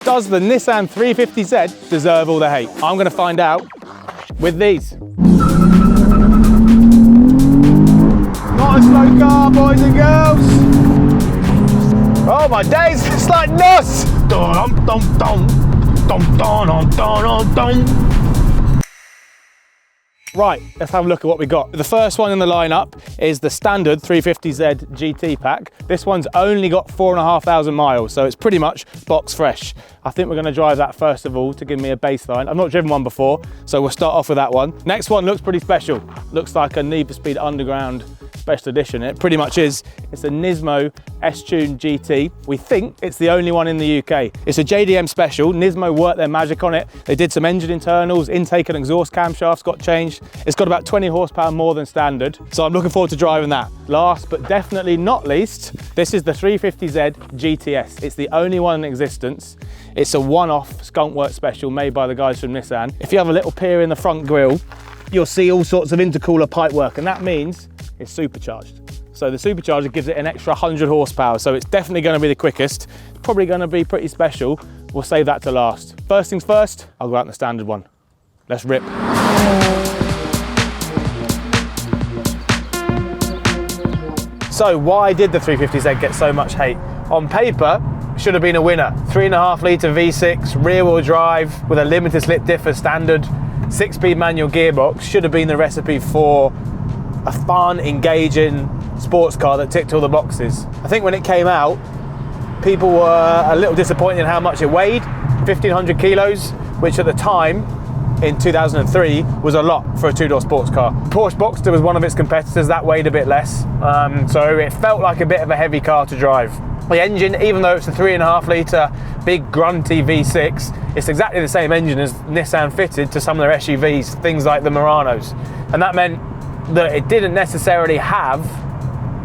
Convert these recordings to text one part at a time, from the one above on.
Does the Nissan 350Z deserve all the hate? I'm going to find out with these. Not a slow car, boys and girls. Oh my days, it's like nuts. Right, let's have a look at what we got. The first one in the lineup is the standard 350Z GT pack. This one's only got 4,500 miles, so it's pretty much box fresh. I think we're going to drive that first of all to give me a baseline. I've not driven one before, so we'll start off with that one. Next one looks pretty special. Looks like a Need for Speed Underground special edition. It pretty much is. It's a Nismo S-Tune GT. We think it's the only one in the UK. It's a JDM special. Nismo worked their magic on it. They did some engine internals, intake and exhaust camshafts got changed. It's got about 20 horsepower more than standard. So I'm looking forward to driving that. Last but definitely not least, this is the 350Z GTS. It's the only one in existence. It's a one-off skunkworks special made by the guys from Nissan. If you have a little peer in the front grille, you'll see all sorts of intercooler pipework, and that means it's supercharged. So the supercharger gives it an extra 100 horsepower, so it's definitely going to be the quickest. It's probably going to be pretty special. We'll save that to last. First things first, I'll go out in the standard one. Let's rip. So why did the 350Z get so much hate? On paper, should have been a winner. 3.5 litre V6, rear wheel drive with a limited slip diff as standard, 6-speed manual gearbox, should have been the recipe for a fun, engaging sports car that ticked all the boxes. I think when it came out, people were a little disappointed in how much it weighed, 1,500 kilos, which at the time, in 2003, was a lot for a two-door sports car. Porsche Boxster was one of its competitors, that weighed a bit less, so it felt like a bit of a heavy car to drive. The engine, even though it's a 3.5 litre big grunty V6, it's exactly the same engine as Nissan fitted to some of their SUVs, things like the Muranos, and that meant that it didn't necessarily have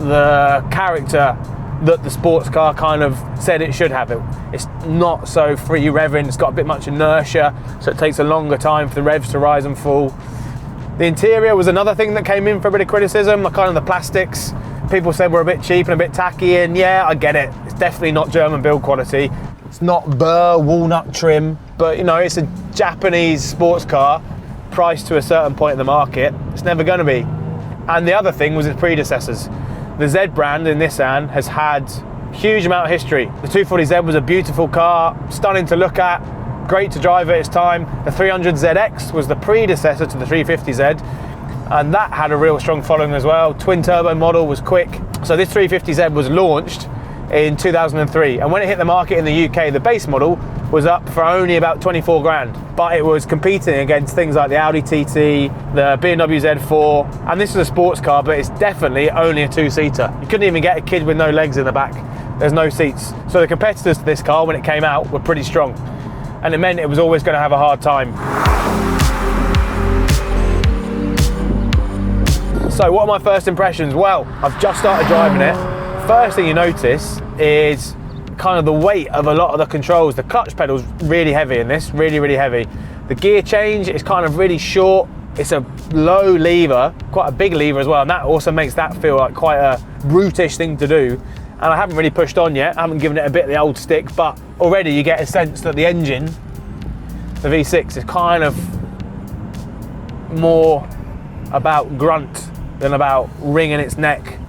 the character that the sports car kind of said it should have. It's not so free revving, it's got a bit much inertia, so it takes a longer time for the revs to rise and fall. The interior was another thing that came in for a bit of criticism, kind of the plastics. People said were a bit cheap and a bit tacky, and yeah, I get it. It's definitely not German build quality. It's not burr walnut trim, but you know, it's a Japanese sports car priced to a certain point in the market. It's never going to be. And the other thing was its predecessors. The Z brand in Nissan has had a huge amount of history. The 240Z was a beautiful car, stunning to look at, great to drive at its time. The 300ZX was the predecessor to the 350Z, and that had a real strong following as well. Twin turbo model was quick. So this 350Z was launched in 2003, and when it hit the market in the UK, the base model was up for only about 24 grand, but it was competing against things like the Audi TT, the BMW Z4, and this is a sports car, but it's definitely only a two-seater. You couldn't even get a kid with no legs in the back. There's no seats. So the competitors to this car, when it came out, were pretty strong, and it meant it was always going to have a hard time. So what are my first impressions? Well, I've just started driving it. First thing you notice is kind of the weight of a lot of the controls. The clutch pedal's really heavy in this, really heavy. The gear change is kind of really short. It's a low lever, quite a big lever as well, and that also makes that feel like quite a brutish thing to do. And I haven't really pushed on yet, I haven't given it a bit of the old stick, but already you get a sense that the engine, the V6, is kind of more about grunt than about wringing its neck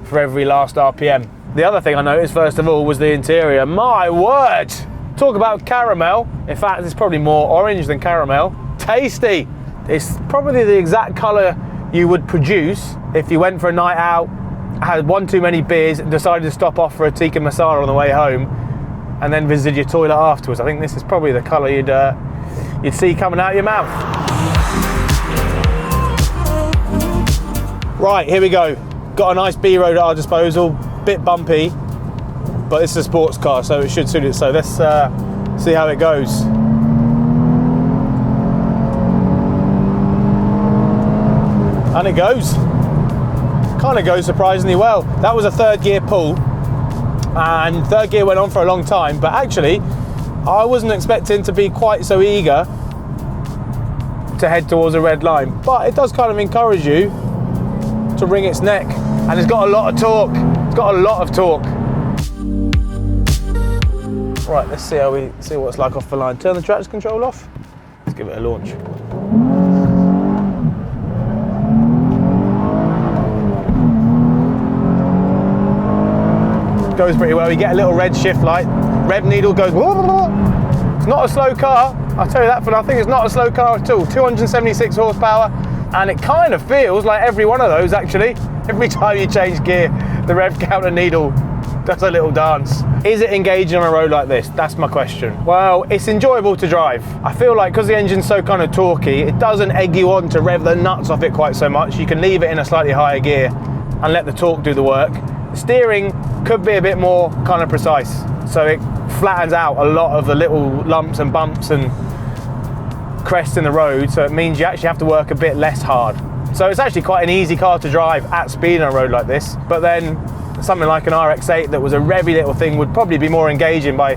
for every last RPM. The other thing I noticed, first of all, was the interior. My word! Talk about caramel. In fact, it's probably more orange than caramel. Tasty! It's probably the exact colour you would produce if you went for a night out, had one too many beers, and decided to stop off for a tikka masala on the way home, and then visit your toilet afterwards. I think this is probably the colour you'd see coming out of your mouth. Right, here we go. Got a nice B road at our disposal. Bit bumpy, but this is a sports car, so it should suit it. So let's see how it goes. And it goes. Kind of goes surprisingly well. That was a third gear pull, and third gear went on for a long time, but actually I wasn't expecting to be quite so eager to head towards a red line, but it does kind of encourage you to wring its neck, and it's got a lot of torque. It's got a lot of torque. Right, let's see what it's like off the line. Turn the traction control off. Let's give it a launch. Goes pretty well. You get a little red shift light. Rev needle goes. It's not a slow car. I'll tell you that for nothing. It's not a slow car at all. 276 horsepower, and it kind of feels like every one of those actually. Every time you change gear, the rev counter needle does a little dance. Is it engaging on a road like this? That's my question. Well, it's enjoyable to drive. I feel like because the engine's so kind of torquey, it doesn't egg you on to rev the nuts off it quite so much. You can leave it in a slightly higher gear and let the torque do the work. The steering could be a bit more kind of precise, so it flattens out a lot of the little lumps and bumps and crests in the road, so it means you actually have to work a bit less hard. So it's actually quite an easy car to drive at speed on a road like this, but then something like an RX-8 that was a revvy little thing would probably be more engaging by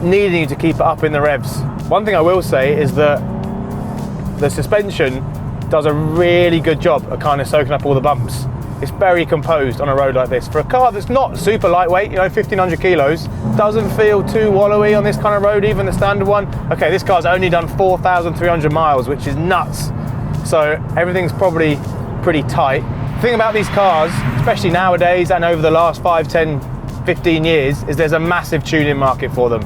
needing you to keep it up in the revs. One thing I will say is that the suspension does a really good job of kind of soaking up all the bumps. It's very composed on a road like this. For a car that's not super lightweight, 1,500 kilos, doesn't feel too wallowy on this kind of road, even the standard one. Okay, this car's only done 4,300 miles, which is nuts. So everything's probably pretty tight. The thing about these cars, especially nowadays and over the last 5, 10, 15 years, is there's a massive tuning market for them.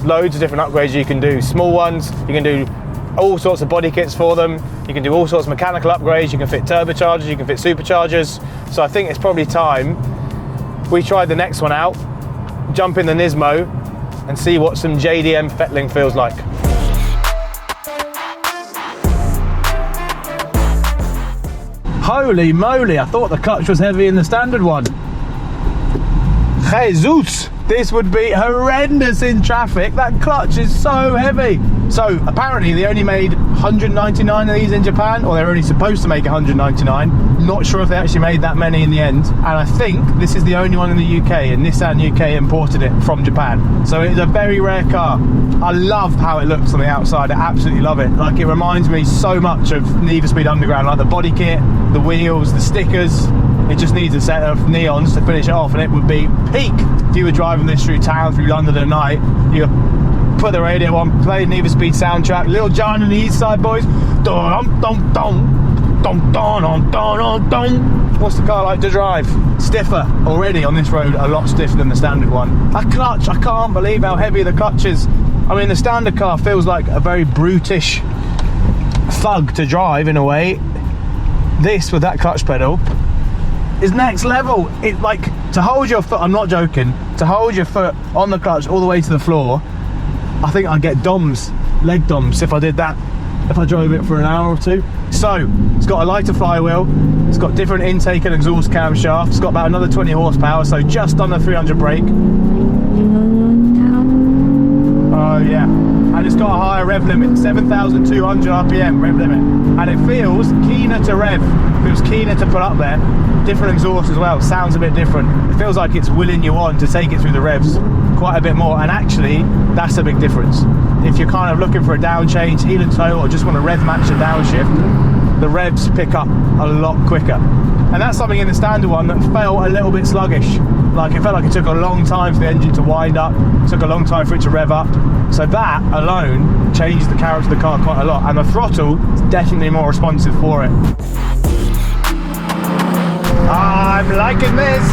Loads of different upgrades you can do. Small ones, you can do all sorts of body kits for them. You can do all sorts of mechanical upgrades. You can fit turbochargers, you can fit superchargers. So I think it's probably time we tried the next one out, jump in the Nismo and see what some JDM fettling feels like. Holy moly, I thought the clutch was heavy in the standard one. Jesus, this would be horrendous in traffic. That clutch is so heavy. So apparently they only made 199 of these in Japan, or they're only supposed to make 199. Not sure if they actually made that many in the end. And I think this is the only one in the UK, and Nissan UK imported it from Japan. So it's a very rare car. I love how it looks on the outside. I absolutely love it. Like, it reminds me so much of Need for Speed Underground, like the body kit, the wheels, the stickers. It just needs a set of neons to finish it off, and it would be peak. If you were driving this through town, through London at night, you put the radio on, play Need for Speed soundtrack, Little John and the East Side Boys. Dum dum dum dum dum dum dum. What's the car like to drive? Stiffer already on this road, a lot stiffer than the standard one. That clutch, I can't believe how heavy the clutch is. I mean, the standard car feels like a very brutish thug to drive in a way. This with that clutch pedal is next level. It, like, to hold your foot, I'm not joking, to hold your foot on the clutch all the way to the floor, I think I'd get DOMs, leg DOMs, if I did that, if I drove it for an hour or two. So, it's got a lighter flywheel, it's got different intake and exhaust camshaft, it's got about another 20 horsepower, so just under 300 brake. Oh yeah, and it's got a higher rev limit, 7,200 RPM rev limit, and it feels keener to rev, feels keener to put up there. Different exhaust as well, sounds a bit different. It feels like it's willing you on to take it through the revs quite a bit more, and actually that's a big difference. If you're kind of looking for a down change, heel and toe, or just want to rev match a downshift, the revs pick up a lot quicker. And that's something in the standard one that felt a little bit sluggish. Like, it felt like it took a long time for the engine to wind up, it took a long time for it to rev up. So that alone changed the character of the car quite a lot, and the throttle is definitely more responsive for it. I'm liking this.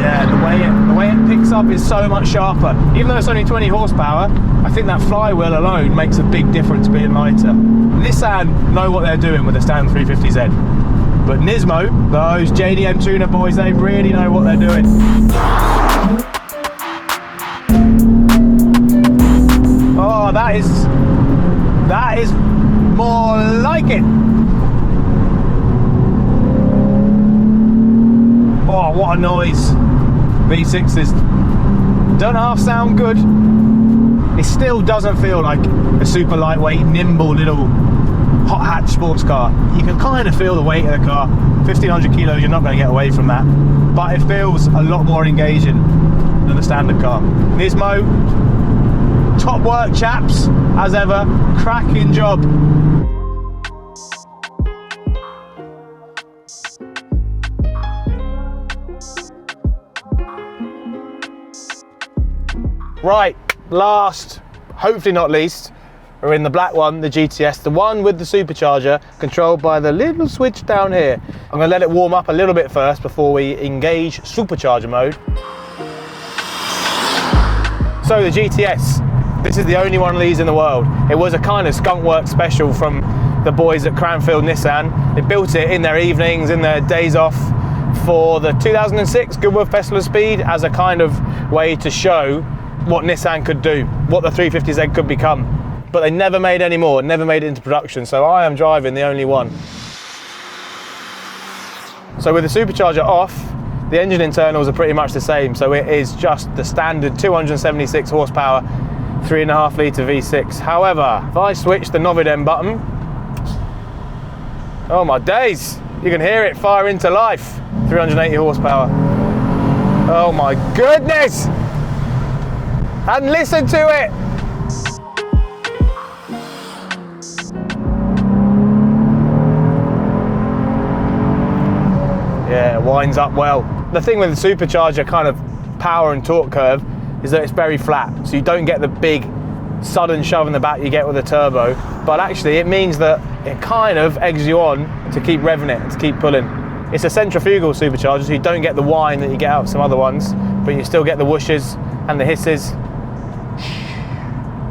Yeah, the way it picks up is so much sharper. Even though it's only 20 horsepower, I think that flywheel alone makes a big difference being lighter. Nissan know what they're doing with the standard 350Z. But Nismo, those JDM tuner boys, they really know what they're doing. Oh, that is more like it. Oh, what a noise. V6s don't half sound good. It still doesn't feel like a super lightweight, nimble little hot hatch sports car. You can kind of feel the weight of the car. 1,500 kilos, you're not going to get away from that. But it feels a lot more engaging than the standard car. Nismo, top work chaps, as ever, cracking job. Right, last, hopefully not least, we're in the black one, the GTS, the one with the supercharger, controlled by the little switch down here. I'm gonna let it warm up a little bit first before we engage supercharger mode. So the GTS, this is the only one of these in the world. It was a kind of skunk work special from the boys at Cranfield Nissan. They built it in their evenings, in their days off for the 2006 Goodwood Festival of Speed as a kind of way to show what Nissan could do, what the 350Z could become. But they never made any more, never made it into production, so I am driving the only one. So with the supercharger off, the engine internals are pretty much the same, so it is just the standard 276 horsepower, 3.5 litre V6. However, if I switch the Novidem button, oh my days, you can hear it fire into life. 380 horsepower. Oh my goodness! And listen to it! Yeah, it winds up well. The thing with the supercharger kind of power and torque curve is that it's very flat, so you don't get the big sudden shove in the back you get with a turbo, but actually it means that it kind of eggs you on to keep revving it, to keep pulling. It's a centrifugal supercharger, so you don't get the whine that you get out of some other ones, but you still get the whooshes and the hisses.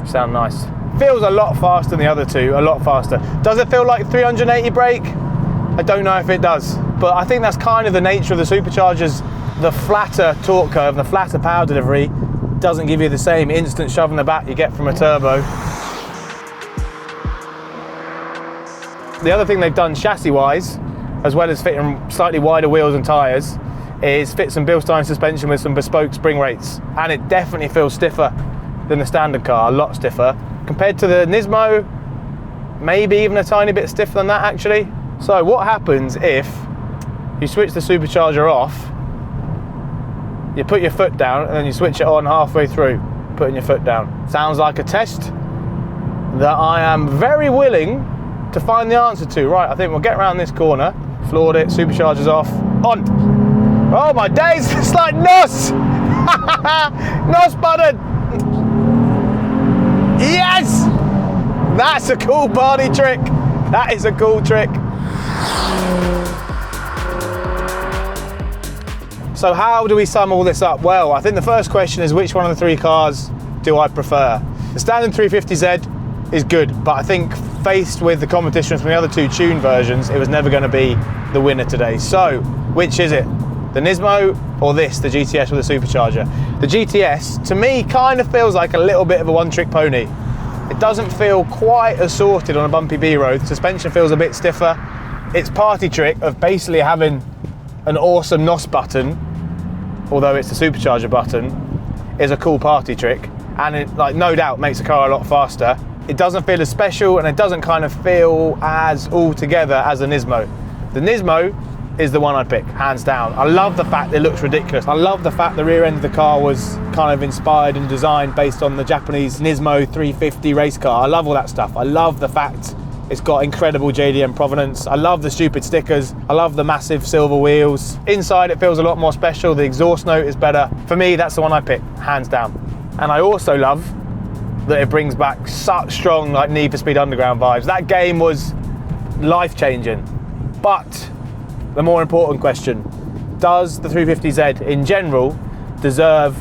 Sound nice. Feels a lot faster than the other two, a lot faster. Does it feel like 380 brake? I don't know if it does, but I think that's kind of the nature of the superchargers. The flatter torque curve, the flatter power delivery doesn't give you the same instant shove in the back you get from a turbo. The other thing they've done chassis-wise, as well as fitting slightly wider wheels and tyres, is fit some Bilstein suspension with some bespoke spring rates, and it definitely feels stiffer than the standard car, a lot stiffer. Compared to the Nismo, maybe even a tiny bit stiffer than that actually. So what happens if you switch the supercharger off, you put your foot down and then you switch it on halfway through, putting your foot down? Sounds like a test that I am very willing to find the answer to. Right, I think we'll get around this corner, floored it, supercharger's off, on. Oh my days, it's like NOS! NOS button! Yes! That's a cool party trick. That is a cool trick. So how do we sum all this up? Well, I think the first question is, which one of the three cars do I prefer? The standard 350Z is good, but I think faced with the competition from the other two tuned versions, it was never going to be the winner today. So, which is it? The Nismo or this, the GTS with a supercharger? The GTS, to me, kind of feels like a little bit of a one-trick pony. It doesn't feel quite as sorted on a bumpy B road. Suspension feels a bit stiffer. Its party trick of basically having an awesome NOS button, although it's the supercharger button, is a cool party trick, and it, like, no doubt makes the car a lot faster. It doesn't feel as special, and it doesn't kind of feel as all together as the Nismo. The Nismo is the one I'd pick, hands down. I love the fact it looks ridiculous. I love the fact the rear end of the car was kind of inspired and designed based on the Japanese Nismo 350 race car. I love all that stuff. I love the fact it's got incredible JDM provenance. I love the stupid stickers. I love the massive silver wheels. Inside it feels a lot more special. The exhaust note is better. For me, that's the one I pick, hands down. And I also love that it brings back such strong like Need for Speed Underground vibes. That game was life-changing. But the more important question, does the 350Z in general deserve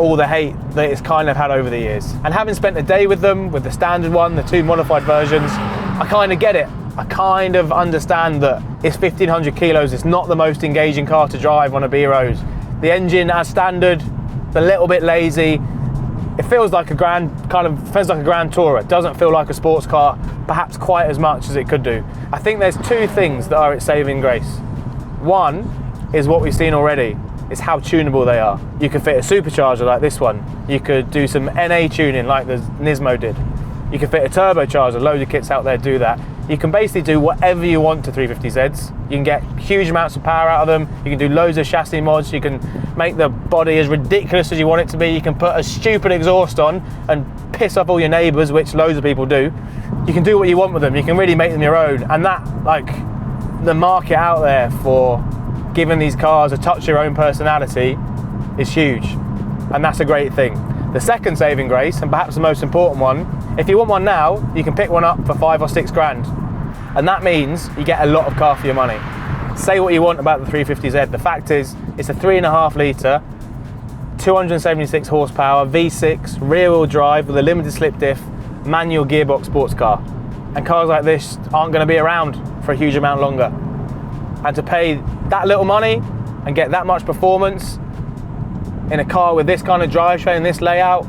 all the hate that it's kind of had over the years? And having spent a day with them, with the standard one, the two modified versions, I kind of get it. I kind of understand that it's 1,500 kilos, it's not the most engaging car to drive on a B road. The engine as standard, it's a little bit lazy. It feels like a Grand Tourer. It doesn't feel like a sports car, perhaps quite as much as it could do. I think there's two things that are its saving grace. One is what we've seen already. It's how tunable they are. You could fit a supercharger like this one. You could do some NA tuning like the Nismo did. You can fit a turbocharger, loads of kits out there do that. You can basically do whatever you want to 350Zs. You can get huge amounts of power out of them. You can do loads of chassis mods. You can make the body as ridiculous as you want it to be. You can put a stupid exhaust on and piss off all your neighbours, which loads of people do. You can do what you want with them. You can really make them your own. And that, like, the market out there for giving these cars a touch of your own personality is huge. And that's a great thing. The second saving grace, and perhaps the most important one, if you want one now, you can pick one up for 5 or 6 grand. And that means you get a lot of car for your money. Say what you want about the 350Z. The fact is, it's a 3.5 litre, 276 horsepower, V6, rear wheel drive with a limited slip diff, manual gearbox sports car. And cars like this aren't going to be around for a huge amount longer. And to pay that little money and get that much performance in a car with this kind of drivetrain and this layout,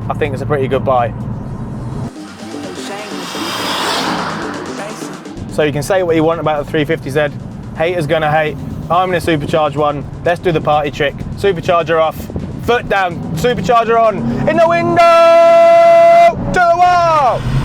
I think it's a pretty good buy. So you can say what you want about the 350Z. Haters gonna hate. I'm in a supercharged one. Let's do the party trick. Supercharger off, foot down, supercharger on, in the window, to the wall.